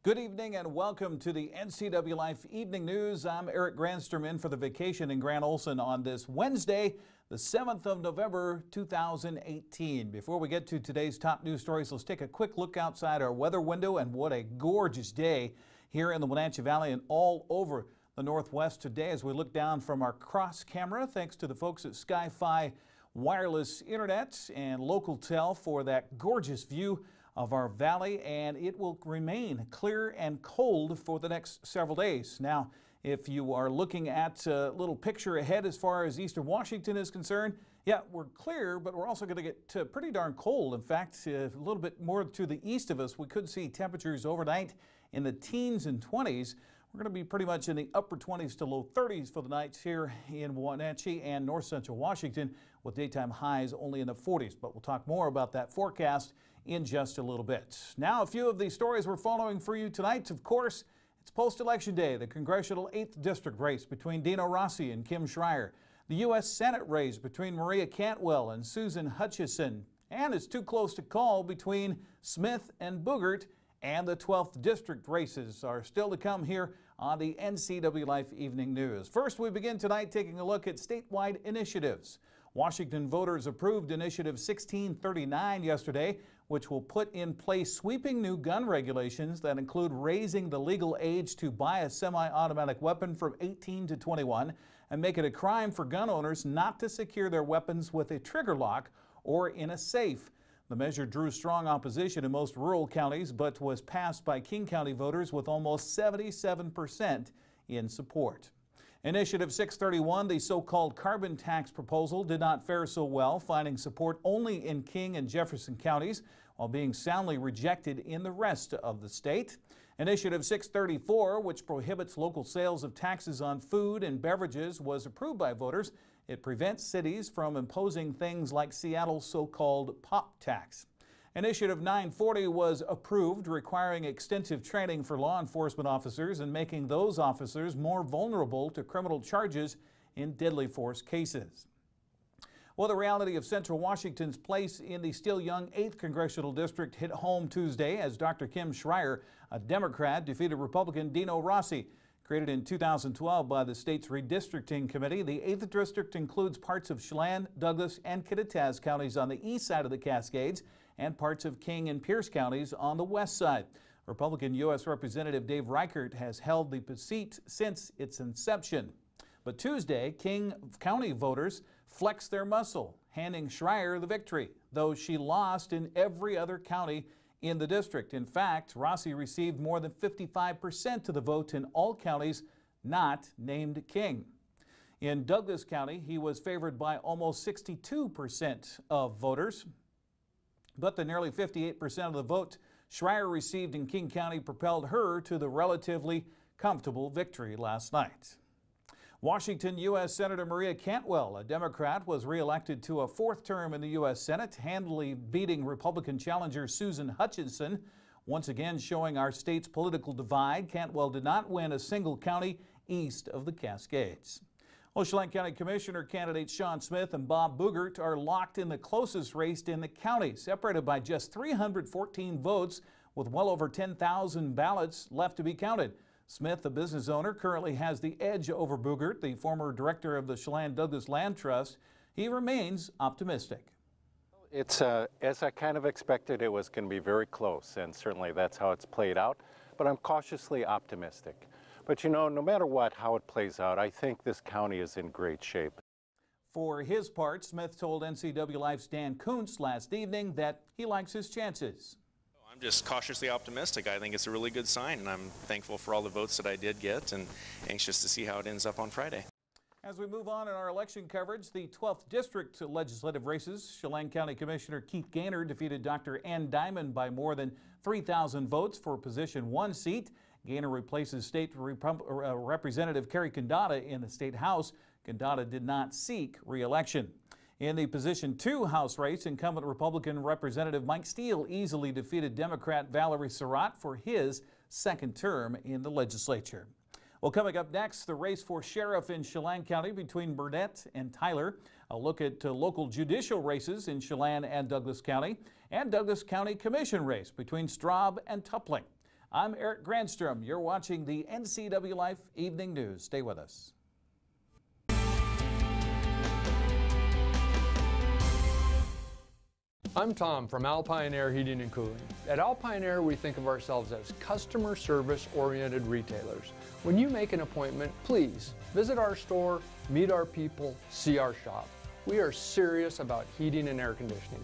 Good evening and welcome to the Ncwlife Evening News. I'm Eric Granstrom in for the vacation in Grand Olson on this Wednesday, the 7th of November, 2018. Before we get to today's top news stories, let's take a quick look outside our weather window, and what a gorgeous day here in the Wenatchee Valley and all over the Northwest today as we look down from our cross camera. Thanks to the folks at Sky-Fi Wireless Internet and Local-Tel for that gorgeous view of our valley, and it will remain clear and cold for the next several days. Now, if you are looking at a little picture ahead as far as eastern Washington is concerned, yeah, we're clear, but we're also going to get pretty darn cold. In fact, a little bit more to the east of us, we could see temperatures overnight in the teens and 20s. We're going to be pretty much in the upper 20s to low 30s for the nights here in Wenatchee and north central Washington, with daytime highs only in the 40s. But we'll talk more about that forecast in just a little bit. Now, a few of the stories we're following for you tonight. Of course, it's post-election day, the congressional 8th district race between Dino Rossi and Kim Schreier, the U.S. Senate race between Maria Cantwell and Susan Hutchison, and it's too close to call between Smith and Boogert, and the 12th district races are still to come here on the Ncwlife Evening News. First, we begin tonight taking a look at statewide initiatives. Washington voters approved Initiative 1639 yesterday, which will put in place sweeping new gun regulations that include raising the legal age to buy a semi-automatic weapon from 18 to 21 and make it a crime for gun owners not to secure their weapons with a trigger lock or in a safe. The measure drew strong opposition in most rural counties, but was passed by King County voters with almost 77% in support. Initiative 631, the so-called carbon tax proposal, did not fare so well, finding support only in King and Jefferson counties, while being soundly rejected in the rest of the state. Initiative 634, which prohibits local sales of taxes on food and beverages, was approved by voters. It prevents cities from imposing things like Seattle's so-called pop tax. Initiative 940 was approved, requiring extensive training for law enforcement officers and making those officers more vulnerable to criminal charges in deadly force cases. Well, the reality of Central Washington's place in the still young 8th Congressional District hit home Tuesday as Dr. Kim Schreier, a Democrat, defeated Republican Dino Rossi. Created in 2012 by the state's redistricting committee, the 8th District includes parts of Chelan, Douglas, and Kittitas counties on the east side of the Cascades and parts of King and Pierce counties on the west side. Republican U.S. Representative Dave Reichert has held the seat since its inception. But Tuesday, King County voters flexed their muscle, handing Schreier the victory, though she lost in every other county in the district. In fact, Rossi received more than 55% of the vote in all counties not named King. In Douglas County, he was favored by almost 62% of voters. But the nearly 58% of the vote Schreier received in King County propelled her to the relatively comfortable victory last night. Washington U.S. Senator Maria Cantwell, a Democrat, was reelected to a 4th term in the U.S. Senate, handily beating Republican challenger Susan Hutchison. Once again showing our state's political divide, Cantwell did not win a single county east of the Cascades. Well, Chelan County Commissioner candidates Sean Smith and Bob Boogert are locked in the closest race in the county, separated by just 314 votes with well over 10,000 ballots left to be counted. Smith, the business owner, currently has the edge over Boogert, the former director of the Chelan-Douglas Land Trust. He remains optimistic. It's as I kind of expected, it was going to be very close, and certainly that's how it's played out. But I'm cautiously optimistic. But you know, no matter what, how it plays out, I think this county is in great shape. For his part, Smith told Ncwlife's Dan Kuntz last evening that he likes his chances. I'm just cautiously optimistic. I think it's a really good sign, and I'm thankful for all the votes that I did get and anxious to see how it ends up on Friday. As we move on in our election coverage, the 12th District legislative races, Chelan County Commissioner Keith Gaynor defeated Dr. Ann Diamond by more than 3,000 votes for position 1 seat. Gaynor replaces State Representative Kerry Condata in the State House. Condata did not seek re-election. In the position 2 House race, incumbent Republican Representative Mike Steele easily defeated Democrat Valerie Surratt for his 2nd term in the legislature. Well, coming up next, the race for sheriff in Chelan County between Burnett and Tyler. A look at local judicial races in Chelan and Douglas County Commission race between Straub and Tupling. I'm Eric Granstrom. You're watching the Ncwlife Evening News. Stay with us. I'm Tom from Alpine Air Heating and Cooling. At Alpine Air, we think of ourselves as customer service-oriented retailers. When you make an appointment, please visit our store, meet our people, see our shop. We are serious about heating and air conditioning.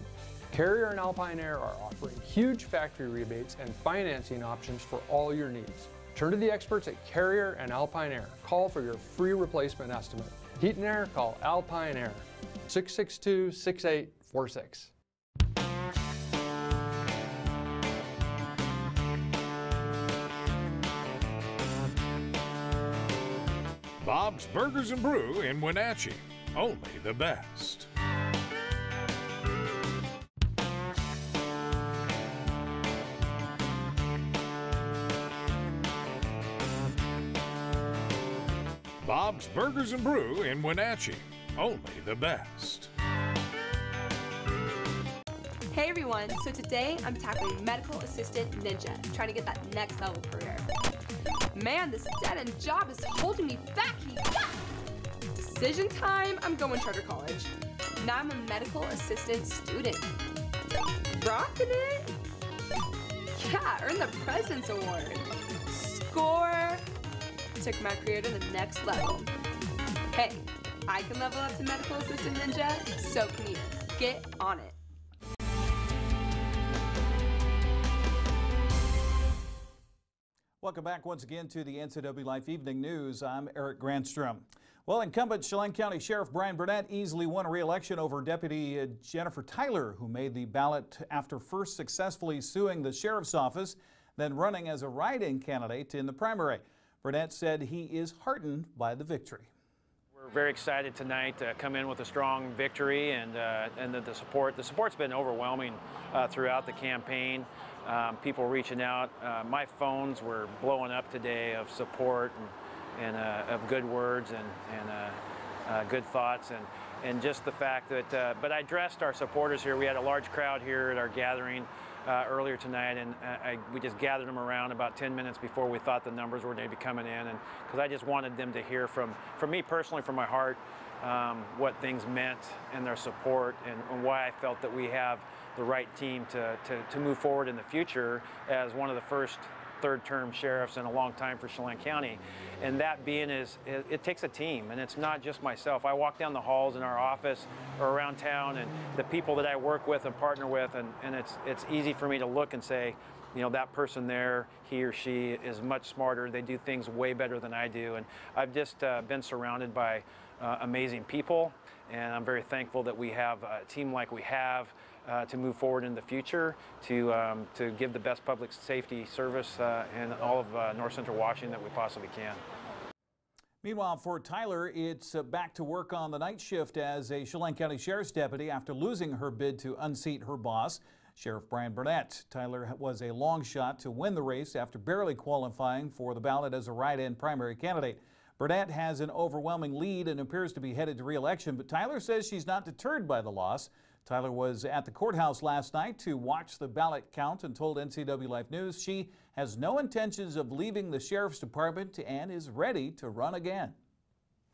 Carrier and Alpine Air are offering huge factory rebates and financing options for all your needs. Turn to the experts at Carrier and Alpine Air. Call for your free replacement estimate. Heat and air, call Alpine Air, 662-6846. Bob's Burgers and Brew in Wenatchee. Only the best. Bob's Burgers and Brew in Wenatchee. Only the best. Hey everyone, so today I'm tackling Medical Assistant Ninja, trying to get that next level career. Man, this dead-end job is holding me back. Decision time, I'm going charter college. Now I'm a medical assistant student. Rocking it? Yeah, earned the President's Award. Score! Took my career to the next level. Hey, I can level up to Medical Assistant Ninja, so can you. Get on it. Welcome back once again to the Ncwlife Evening News. I'm Eric Granstrom. Well, incumbent Chelan County Sheriff Brian Burnett easily won a re-election over Deputy Jennifer Tyler, who made the ballot after first successfully suing the sheriff's office, then running as a write-in candidate in the primary. Burnett said he is heartened by the victory. We're very excited tonight to come in with a strong victory, and the support's been overwhelming throughout the campaign. People reaching out. My phones were blowing up today of support and of good words and good thoughts, and just the fact that, but I addressed our supporters here. We had a large crowd here at our gathering earlier tonight, and we just gathered them around about 10 minutes before we thought the numbers were going to be coming in, and because I just wanted them to hear from me personally, from my heart, what things meant and their support, and why I felt that we have the right team to move forward in the future as one of the first third-term sheriffs in a long time for Chelan County. And that being is, it takes a team, and it's not just myself. I walk down the halls in our office or around town, and the people that I work with and partner with, and it's easy for me to look and say, you know, that person there, he or she is much smarter. They do things way better than I do. And I've just been surrounded by amazing people, and I'm very thankful that we have a team like we have to move forward in the future, to give the best public safety service in all of North Central Washington that we possibly can. Meanwhile, for Tyler, it's back to work on the night shift as a Chelan County Sheriff's deputy after losing her bid to unseat her boss, Sheriff Brian Burnett. Tyler was a long shot to win the race after barely qualifying for the ballot as a write-in primary candidate. Burnett has an overwhelming lead and appears to be headed to re-election, but Tyler says she's not deterred by the loss. Tyler was at the courthouse last night to watch the ballot count and told Ncwlife News she has no intentions of leaving the sheriff's department and is ready to run again.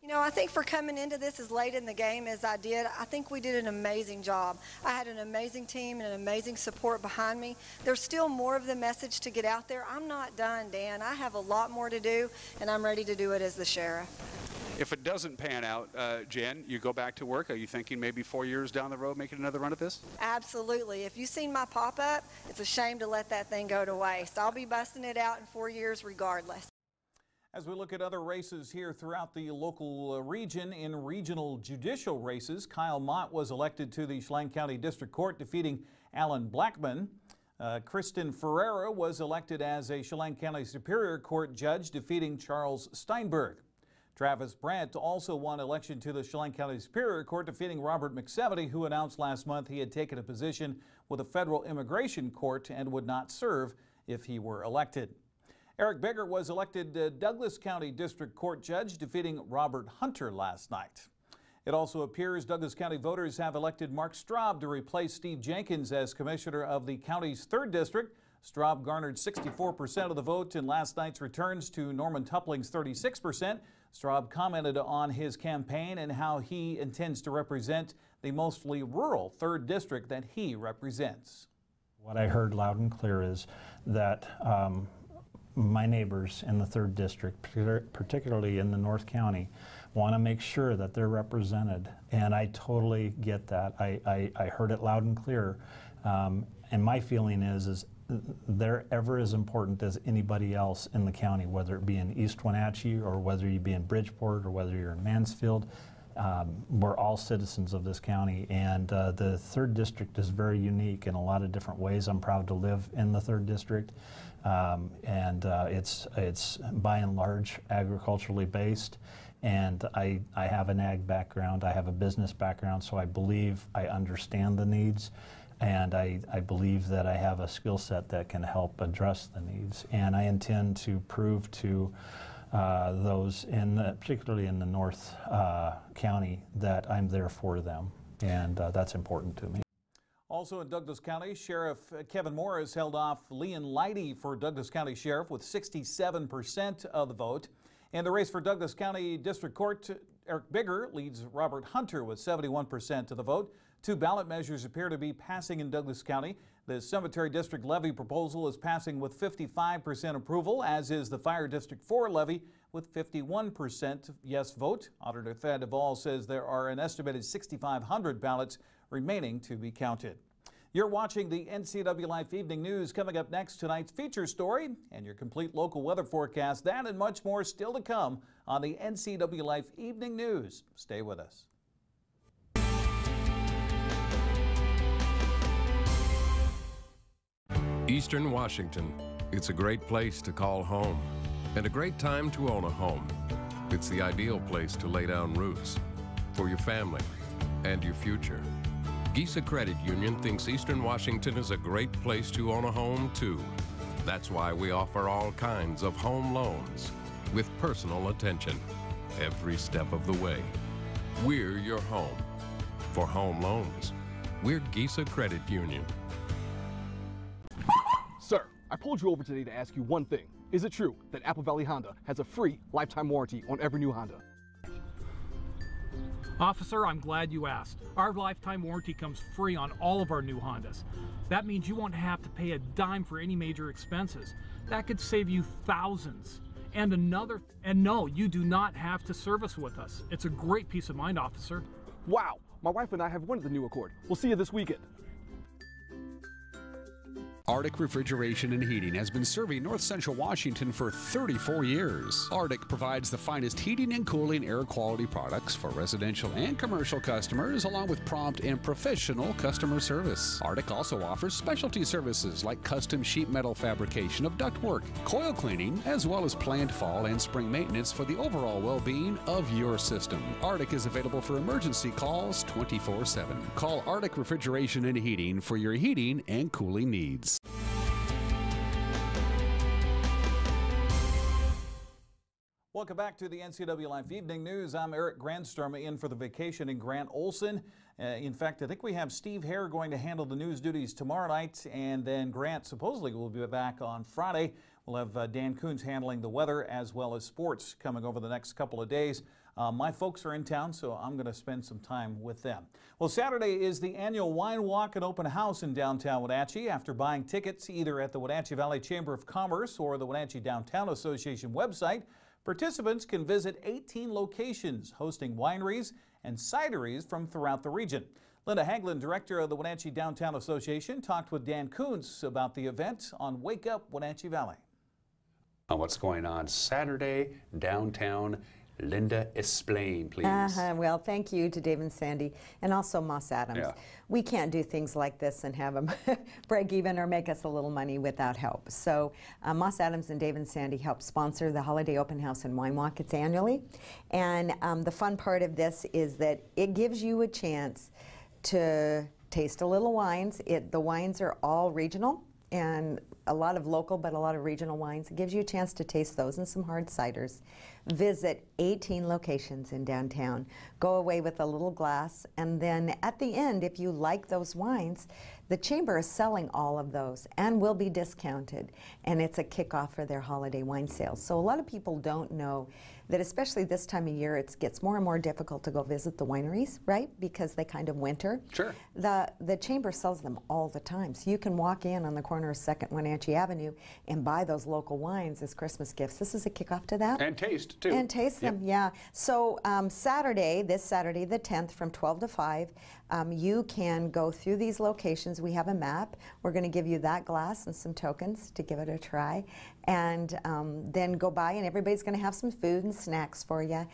You know, I think for coming into this as late in the game as I did, I think we did an amazing job. I had an amazing team and an amazing support behind me. There's still more of the message to get out there. I'm not done, Dan. I have a lot more to do, and I'm ready to do it as the sheriff. If it doesn't pan out, Jen, you go back to work. Are you thinking maybe 4 years down the road making another run at this? Absolutely. If you've seen my pop-up, it's a shame to let that thing go to waste. I'll be busting it out in 4 years regardless. As we look at other races here throughout the local region, in regional judicial races, Kyle Mott was elected to the Chelan County District Court, defeating Alan Blackman. Kristen Ferreira was elected as a Chelan County Superior Court judge, defeating Charles Steinberg. Travis Brandt also won election to the Chelan County Superior Court, defeating Robert McSevety, who announced last month he had taken a position with a federal immigration court and would not serve if he were elected. Eric Bigger was elected Douglas County District Court judge, defeating Robert Hunter last night. It also appears Douglas County voters have elected Mark Straub to replace Steve Jenkins as commissioner of the county's 3rd district. Straub garnered 64% of the vote in last night's returns to Norman Tupling's 36%. Straub commented on his campaign and how he intends to represent the mostly rural 3rd District that he represents. What I heard loud and clear is that my neighbors in the 3rd District, particularly in the North County, want to make sure that they're represented, and I totally get that. I heard it loud and clear, and my feeling is they're ever as important as anybody else in the county, whether it be in East Wenatchee or whether you be in Bridgeport or whether you're in Mansfield. We're all citizens of this county, and the 3rd District is very unique in a lot of different ways. I'm proud to live in the 3rd District, and it's by and large agriculturally based, and I have an ag background, I have a business background, so I believe I understand the needs, and I believe that I have a skill set that can help address the needs, and I intend to prove to those, particularly in the North County, that I'm there for them, and that's important to me. Also in Douglas County, Sheriff Kevin Morris held off Leon Leidy for Douglas County Sheriff with 67% of the vote. In the race for Douglas County District Court, Eric Bigger leads Robert Hunter with 71% of the vote. 2 ballot measures appear to be passing in Douglas County. The Cemetery District levy proposal is passing with 55% approval, as is the Fire District 4 levy with 51% yes vote. Auditor Thad Duvall says there are an estimated 6,500 ballots remaining to be counted. You're watching the Ncwlife Evening News. Coming up next, tonight's feature story and your complete local weather forecast. That and much more still to come on the Ncwlife Evening News. Stay with us. Eastern Washington. It's a great place to call home and a great time to own a home. It's the ideal place to lay down roots for your family and your future. Gisa Credit Union thinks Eastern Washington is a great place to own a home too. That's why we offer all kinds of home loans with personal attention every step of the way. We're your home. For home loans, we're Gisa Credit Union. Sir, I pulled you over today to ask you one thing. Is it true that Apple Valley Honda has a free lifetime warranty on every new Honda? Officer, I'm glad you asked. Our lifetime warranty comes free on all of our new Hondas. That means you won't have to pay a dime for any major expenses. That could save you thousands. And no, you do not have to service with us. It's a great peace of mind, officer. Wow, my wife and I have wanted the new Accord. We'll see you this weekend. Arctic Refrigeration and Heating has been serving North Central Washington for 34 years. Arctic provides the finest heating and cooling air quality products for residential and commercial customers, along with prompt and professional customer service. Arctic also offers specialty services like custom sheet metal fabrication of ductwork, coil cleaning, as well as planned fall and spring maintenance for the overall well-being of your system. Arctic is available for emergency calls 24/7. Call Arctic Refrigeration and Heating for your heating and cooling needs. Welcome back to the Ncwlife Evening News. I'm Eric Granstrom in for the vacation in Grant Olson. In fact, I think we have Steve Hare going to handle the news duties tomorrow night, and then Grant supposedly will be back on Friday. We'll have Dan Coons handling the weather as well as sports coming over the next couple of days. My folks are in town, so I'm going to spend some time with them. Well, Saturday is the annual Wine Walk and Open House in downtown Wenatchee. After buying tickets either at the Wenatchee Valley Chamber of Commerce or the Wenatchee Downtown Association website, participants can visit 18 locations hosting wineries and cideries from throughout the region. Linda Haglund, director of the Wenatchee Downtown Association, talked with Dan Coons about the event on Wake Up Wenatchee Valley. What's going on Saturday downtown? Linda, explain, please. Well, thank you to Dave and Sandy and also Moss Adams. Yeah. We can't do things like this and have them break even or make us a little money without help. So Moss Adams and Dave and Sandy help sponsor the Holiday Open House and Wine Walk. It's annually. And the fun part of this is that it gives you a chance to taste a little wines. The wines are all regional and a lot of local but a lot of regional wines. It gives you a chance to taste those and some hard ciders. Visit 18 locations in downtown. Go away with a little glass, and then at the end, if you like those wines, The Chamber is selling all of those and will be discounted, and it's a kickoff for their holiday wine sales. So a lot of people don't know that, especially this time of year, it gets more and more difficult to go visit the wineries, right? Because they kind of winter. Sure. The Chamber sells them all the time. So you can walk in on the corner of 2nd Wenatchee Avenue and buy those local wines as Christmas gifts. This is a kickoff to that. And taste, too. And taste them, yeah. So this Saturday the 10th from 12 to 5, you can go through these locations. We have a map. We're going to give you that glass and some tokens to give it a try. And then go by, and everybody's going to have some food and snacks for you.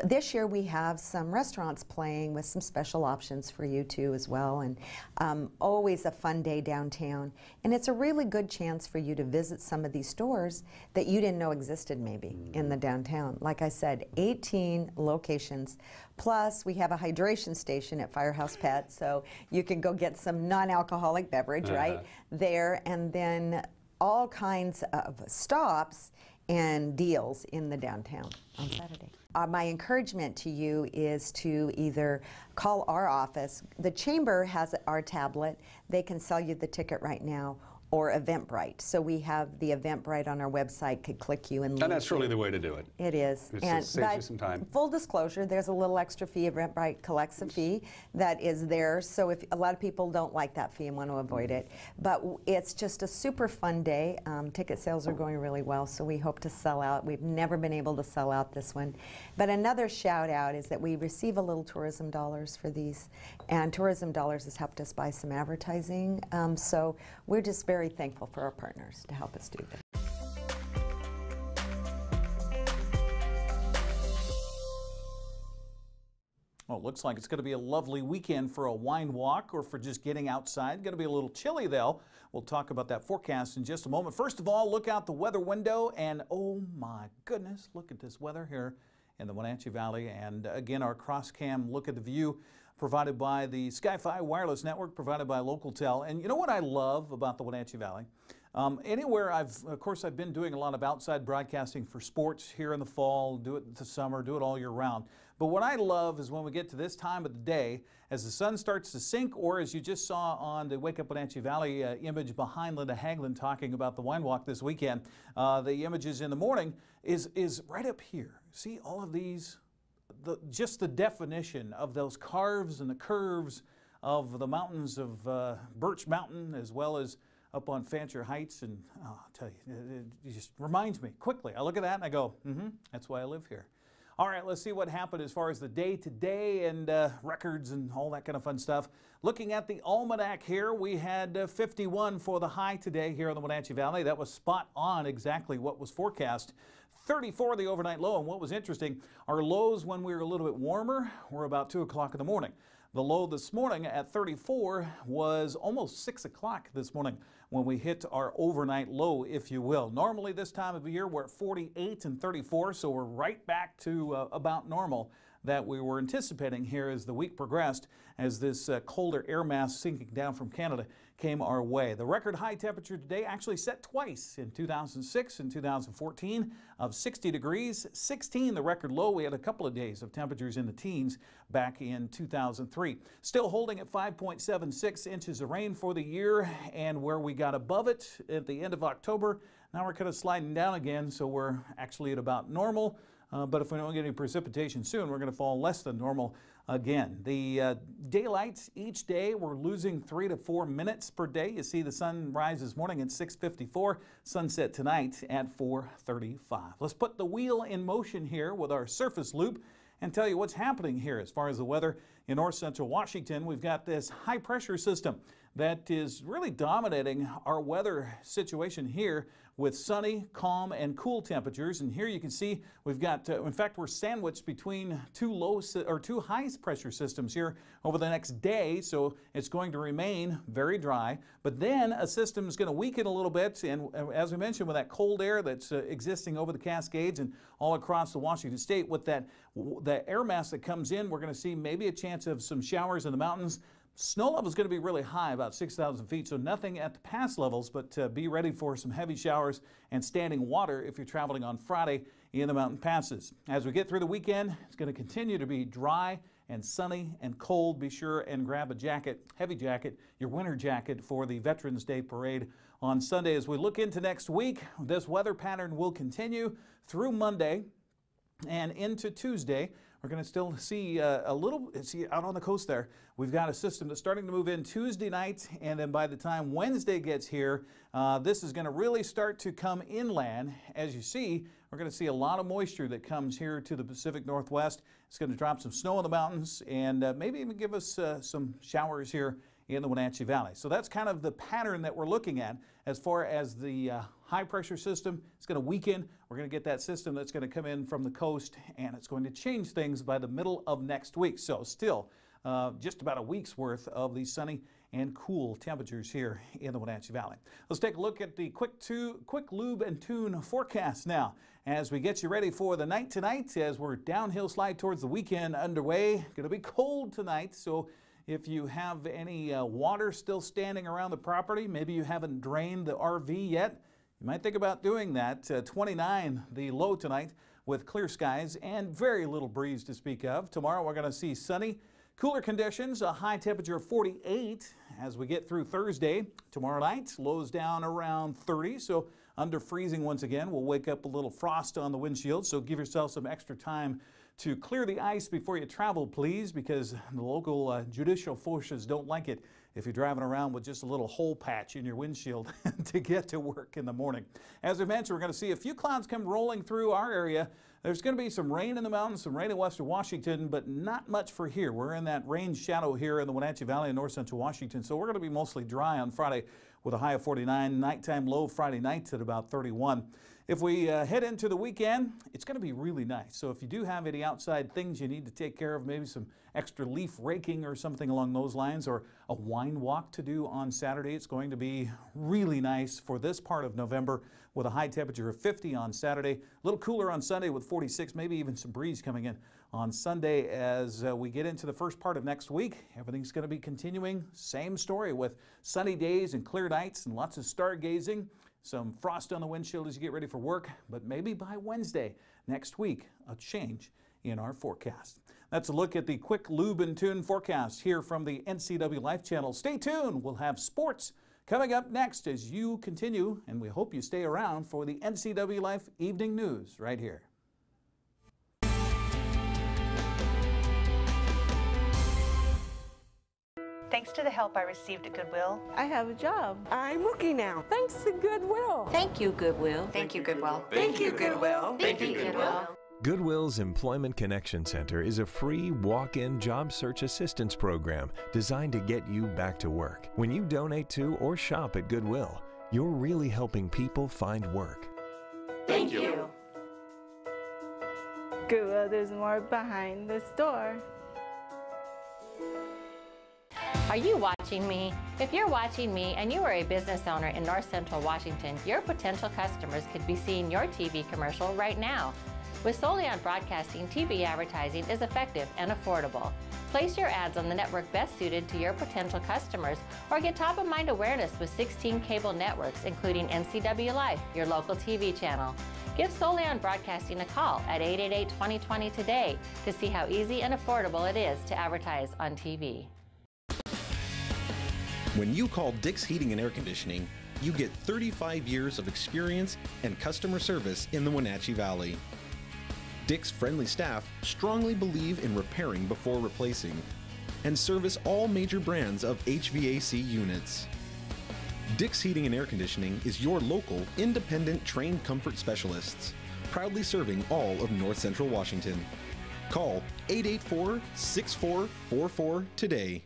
This year we have some restaurants playing with some special options for you too as well, and always a fun day downtown. And it's a really good chance for you to visit some of these stores that you didn't know existed maybe in the downtown. Like I said, 18 locations. Plus we have a hydration station at Firehouse Pet, so you can go get some non-alcoholic beverage right there, and then all kinds of stops and deals in the downtown on Saturday. My encouragement to you is to either call our office. The Chamber has our tablet. They can sell you the ticket right now, or Eventbrite. So we have the Eventbrite on our website, could click you and link. And that's really the way to do it. It is. It saves you some time. Full disclosure, there's a little extra fee. Eventbrite collects a fee that is there. So if a lot of people don't like that fee and want to avoid it, but it's just a super fun day. Ticket sales are going really well, so we hope to sell out. We've never been able to sell out this one. But another shout out is that we receive a little tourism dollars for these, and tourism dollars has helped us buy some advertising. So we're just very thankful for our partners to help us do that. Well, it looks like it's going to be a lovely weekend for a wine walk or for just getting outside. Going to be a little chilly, though. We'll talk about that forecast in just a moment. First of all, look out the weather window, and oh my goodness, look at this weather here in the Wenatchee Valley. And again, our cross-cam look at the view provided by the Sky-Fi Wireless Network, provided by LocalTel. And you know what I love about the Wenatchee Valley? Anywhere of course, I've been doing a lot of outside broadcasting for sports here in the fall, do it in the summer, do it all year round. But what I love is when we get to this time of the day, as the sun starts to sink, or as you just saw on the Wake Up Wenatchee Valley image behind Linda Haglund talking about the wine walk this weekend, the images in the morning is right up here. See all of these, just the definition of those carves and the curves of the mountains of Birch Mountain, as well as up on Fancher Heights. And I'll tell you, it just reminds me quickly. I look at that and I go, that's why I live here. All right, let's see what happened as far as the day-to-day and records and all that kind of fun stuff. Looking at the almanac here, we had 51 for the high today here in the Wenatchee Valley. That was spot on exactly what was forecast. 34 the overnight low, and what was interesting, our lows when we were a little bit warmer were about 2 o'clock in the morning. The low this morning at 34 was almost 6 o'clock this morning when we hit our overnight low, if you will. Normally this time of year we're at 48 and 34, so we're right back to about normal that we were anticipating here as the week progressed, as this colder air mass sinking down from Canada came our way. The record high temperature today actually set twice, in 2006 and 2014, of 60 degrees. 16 the record low. We had a couple of days of temperatures in the teens back in 2003. Still holding at 5.76 inches of rain for the year, and where we got above it at the end of October, now we're kind of sliding down again, so we're actually at about normal. But if we don't get any precipitation soon, we're going to fall less than normal again. The daylight each day, we're losing 3 to 4 minutes per day. You see the sun rise this morning at 6:54, sunset tonight at 4:35. Let's put the wheel in motion here with our surface loop and tell you what's happening here as far as the weather in north central Washington. We've got this high pressure system that is really dominating our weather situation here with sunny, calm, and cool temperatures. And here you can see we've got, in fact, we're sandwiched between two high pressure systems here over the next day. So it's going to remain very dry. But then a system is going to weaken a little bit. And as we mentioned, with that cold air that's existing over the Cascades and all across the Washington state, with that air mass that comes in, we're going to see maybe a chance of some showers in the mountains. Snow level is going to be really high, about 6,000 feet, so nothing at the pass levels, but be ready for some heavy showers and standing water if you're traveling on Friday in the mountain passes. As we get through the weekend, it's going to continue to be dry and sunny and cold. Be sure and grab a jacket, heavy jacket, your winter jacket for the Veterans Day Parade on Sunday. As we look into next week, this weather pattern will continue through Monday and into Tuesday. We're going to still see out on the coast there, we've got a system that's starting to move in Tuesday night, and then by the time Wednesday gets here, this is going to really start to come inland. As you see, we're going to see a lot of moisture that comes here to the Pacific Northwest. It's going to drop some snow in the mountains and maybe even give us some showers here in the Wenatchee Valley. So that's kind of the pattern that we're looking at as far as the high pressure system. It's going to weaken. We're going to get that system that's going to come in from the coast, and it's going to change things by the middle of next week. So still just about a week's worth of these sunny and cool temperatures here in the Wenatchee Valley. Let's take a look at the quick lube and tune forecast now as we get you ready for the night tonight as we're downhill slide towards the weekend underway. Going to be cold tonight, so if you have any water still standing around the property, maybe you haven't drained the RV yet, you might think about doing that. 29 the low tonight with clear skies and very little breeze to speak of. Tomorrow we're going to see sunny, cooler conditions, a high temperature of 48 as we get through Thursday. Tomorrow night, lows down around 30, so under freezing once again. We'll wake up a little frost on the windshield, so give yourself some extra time to clear the ice before you travel, please, because the local judicial forces don't like it if you're driving around with just a little hole patch in your windshield to get to work in the morning. As I mentioned, we're going to see a few clouds come rolling through our area. There's going to be some rain in the mountains, some rain in western Washington, but not much for here. We're in that rain shadow here in the Wenatchee Valley and north central Washington, so we're going to be mostly dry on Friday with a high of 49, nighttime low Friday nights at about 31. If we head into the weekend, it's going to be really nice. So if you do have any outside things you need to take care of, maybe some extra leaf raking or something along those lines, or a wine walk to do on Saturday, it's going to be really nice for this part of November with a high temperature of 50 on Saturday. A little cooler on Sunday with 46, maybe even some breeze coming in on Sunday. As we get into the first part of next week, everything's going to be continuing. Same story with sunny days and clear nights and lots of stargazing. Some frost on the windshield as you get ready for work, but maybe by Wednesday next week, a change in our forecast. That's a look at the quick lube and tune forecast here from the Ncwlife channel. Stay tuned. We'll have sports coming up next as you continue, and we hope you stay around for the Ncwlife Evening News right here. Thanks to the help I received at Goodwill, I have a job. I'm working now. Thanks to Goodwill. Thank you, Goodwill. Thank you, Goodwill. Thank you, Goodwill. Thank you, Goodwill. Goodwill's Employment Connection Center is a free walk-in job search assistance program designed to get you back to work. When you donate to or shop at Goodwill, you're really helping people find work. Thank you. Goodwill, there's more behind the store. Are you watching me? If you're watching me and you are a business owner in North Central Washington, your potential customers could be seeing your TV commercial right now. With Solion Broadcasting, TV advertising is effective and affordable. Place your ads on the network best suited to your potential customers or get top-of-mind awareness with 16 cable networks, including Ncwlife, your local TV channel. Give Solion Broadcasting a call at 888-2020 today to see how easy and affordable it is to advertise on TV. When you call Dick's Heating and Air Conditioning, you get 35 years of experience and customer service in the Wenatchee Valley. Dick's friendly staff strongly believe in repairing before replacing and service all major brands of HVAC units. Dick's Heating and Air Conditioning is your local, independent, trained comfort specialists, proudly serving all of North Central Washington. Call 884-6444 today.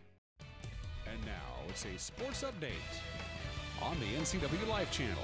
And now it's a sports update on the Ncwlife channel.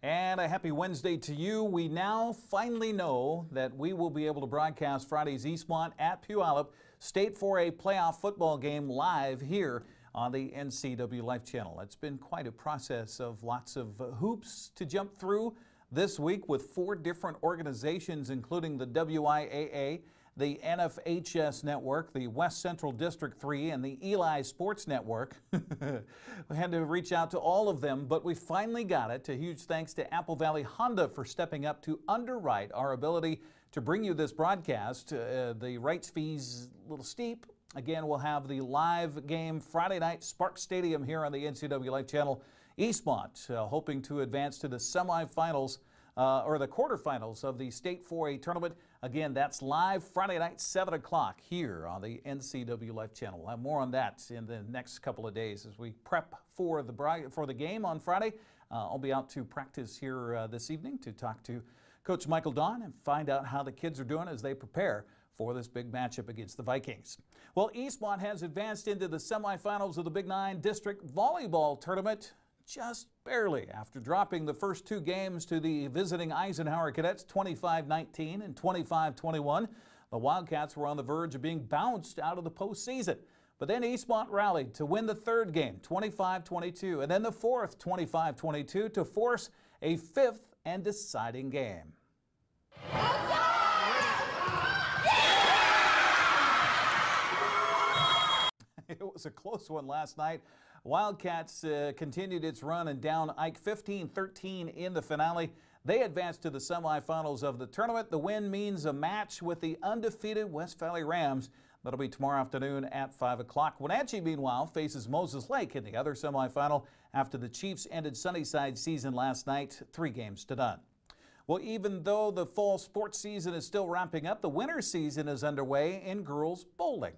And a happy Wednesday to you. We now finally know that we will be able to broadcast Friday's Eastmont at Puyallup State 4A playoff football game live here on the Ncwlife channel. It's been quite a process of lots of hoops to jump through this week with 4 different organizations, including the WIAA, the NFHS network, the West Central District 3, and the Eli Sports Network. We had to reach out to all of them, but we finally got it. A huge thanks to Apple Valley Honda for stepping up to underwrite our ability to bring you this broadcast. The rights fees a little steep. Again, we'll have the live game Friday night, Spark Stadium here on the NCW Life channel. Eastmont hoping to advance to the semifinals or the quarterfinals of the State 4A tournament. Again, that's live Friday night, 7 o'clock here on the NCW Life channel. We'll have more on that in the next couple of days as we prep for the game on Friday. I'll be out to practice here this evening to talk to Coach Michael Dawn and find out how the kids are doing as they prepare for this big matchup against the Vikings. Well, Eastmont has advanced into the semifinals of the Big 9 District Volleyball Tournament just barely after dropping the first two games to the visiting Eisenhower Cadets 25-19 and 25-21. The Wildcats were on the verge of being bounced out of the postseason. But then Eastmont rallied to win the third game 25-22 and then the fourth 25-22 to force a fifth and deciding game. It was a close one last night. Wildcats continued its run and down Ike 15-13 in the finale. They advanced to the semifinals of the tournament. The win means a match with the undefeated West Valley Rams. That'll be tomorrow afternoon at 5 o'clock. Wenatchee, meanwhile, faces Moses Lake in the other semifinal after the Chiefs ended Sunnyside's season last night, 3-0. Well, even though the fall sports season is still wrapping up, the winter season is underway in girls bowling.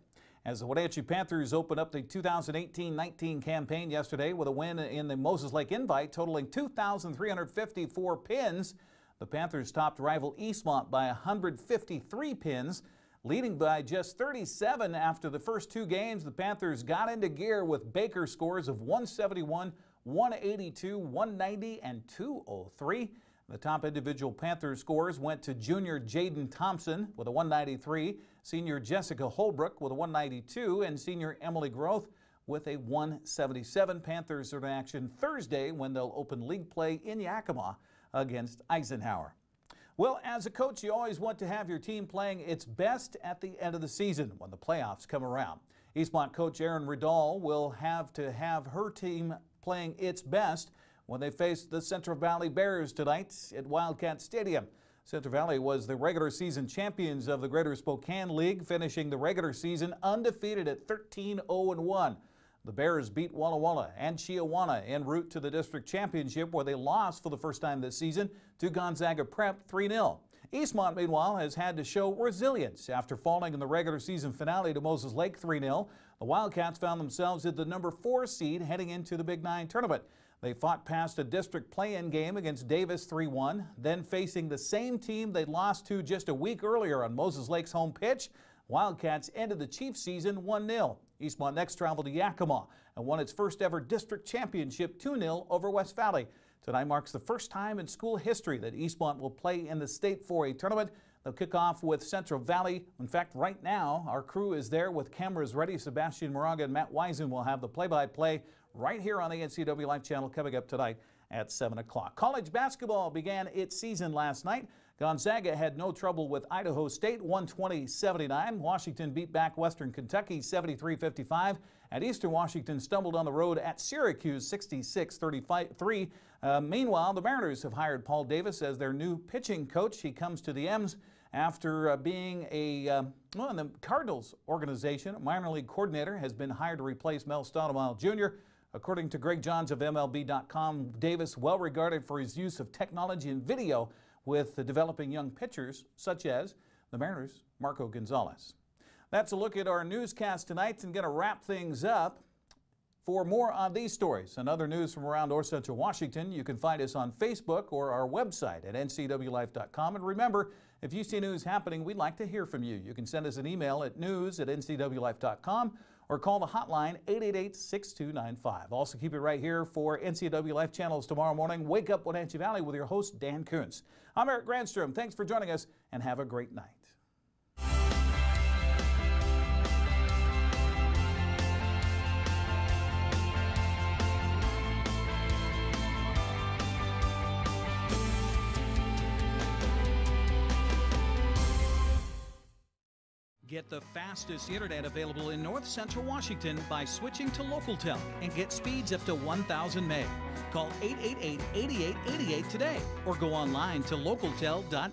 As the Wenatchee Panthers opened up the 2018-19 campaign yesterday with a win in the Moses Lake Invite totaling 2,354 pins, the Panthers topped rival Eastmont by 153 pins. Leading by just 37 after the first two games, the Panthers got into gear with Baker scores of 171, 182, 190, and 203. The top individual Panther scores went to junior Jaden Thompson with a 193, senior Jessica Holbrook with a 192, and senior Emily Groth with a 177. Panthers are in action Thursday when they'll open league play in Yakima against Eisenhower. Well, as a coach, you always want to have your team playing its best at the end of the season when the playoffs come around. Eastmont coach Erin Riddall will have to have her team playing its best when they face the Central Valley Bears tonight at Wildcat Stadium. Central Valley was the regular season champions of the Greater Spokane League, finishing the regular season undefeated at 13-0-1. The Bears beat Walla Walla and Chiawana en route to the district championship, where they lost for the first time this season to Gonzaga Prep 3-0. Eastmont, meanwhile, has had to show resilience after falling in the regular season finale to Moses Lake 3-0. The Wildcats found themselves at the number 4 seed heading into the Big 9 tournament. They fought past a district play-in game against Davis 3-1, then facing the same team they'd lost to just a week earlier on Moses Lake's home pitch. Wildcats ended the Chiefs season 1-0. Eastmont next traveled to Yakima and won its first ever district championship 2-0 over West Valley. Tonight marks the first time in school history that Eastmont will play in the State 4A tournament. They'll kick off with Central Valley. In fact, right now, our crew is there with cameras ready. Sebastian Moraga and Matt Wiesen will have the play-by-play right here on the NCW Life channel coming up tonight at 7 o'clock. College basketball began its season last night. Gonzaga had no trouble with Idaho State, 120-79. Washington beat back Western Kentucky, 73-55. And Eastern Washington stumbled on the road at Syracuse, 66-33. Meanwhile, the Mariners have hired Paul Davis as their new pitching coach. He comes to the M's after being in the Cardinals organization. A minor league coordinator has been hired to replace Mel Stoudemire Jr. According to Greg Johns of MLB.com, Davis, well regarded for his use of technology and video with developing young pitchers, such as the Mariners' Marco Gonzalez. That's a look at our newscast tonight, and going to wrap things up. For more on these stories and other news from around North Central Washington, you can find us on Facebook or our website at ncwlife.com. And remember, if you see news happening, we'd like to hear from you. You can send us an email at news@ncwlife.com or call the hotline 888-6295. Also, keep it right here for NCW Life channels tomorrow morning. Wake Up Wenatchee Valley with your host, Dan Kuntz. I'm Eric Granstrom. Thanks for joining us, and have a great night. Get the fastest internet available in North Central Washington by switching to LocalTel and get speeds up to 1,000 meg. Call 888-8888 today or go online to localtel.com.